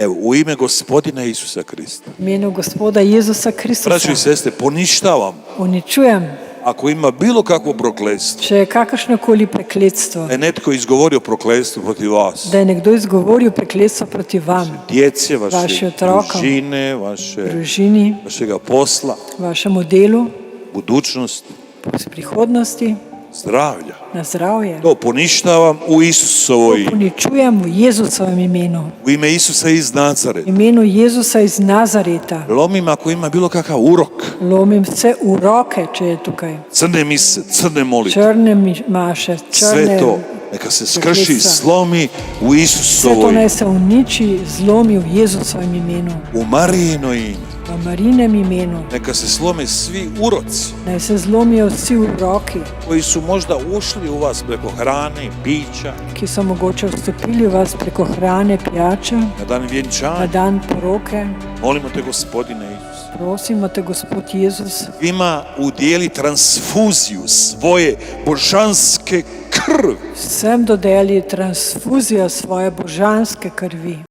Evo, u ime Gospodina Isusa Krista. V imenu Gospoda Jezusa Kristusa Braćo i sestre, poništavam uničujem, ako ima bilo kakvo prokletstvo, če je kakršnokoli prekletstvo, da je netko izgovorio prokletstvo protiv vas, da je nekdo izgovoril prekletstvo proti vam, djece, vaše vaše otroka, družine, družini, vašega posla, vašemu delu, budućnosti, prihodnosti, zdravlja. na zdravje. To poništavam u Isusovo ime. Uničujem v Jezusovem imenu, U ime Isusa iz v Nazareta. imenu Jezusa iz Nazareta. Lomim ako ima bilo kakav urok, Lomim vse uroke, če je tukaj. crne mise, crne molitve, Črne maše, sve črne. to neka se skrši, prekletstva. slomi u Vse Isusovo to ime. naj se uniči, zlomi v Jezusovem imenu, U Marijino ime. v Marinem imenu. Neka se slome svi uroci Naj se zlomijo vsi uroki, koji su možda ušli u vas preko hrane, pića, ki so mogoče vstopili v vas preko hrane, pijače, na dan na vjenčanja. dan poroke. Molimo te, Gospodine Isus, Prosimo te, Gospod Jezus, svima udijeli transfuziju svoje božanske krvi. vsem dodeli transfuzijo svoje božanske krvi.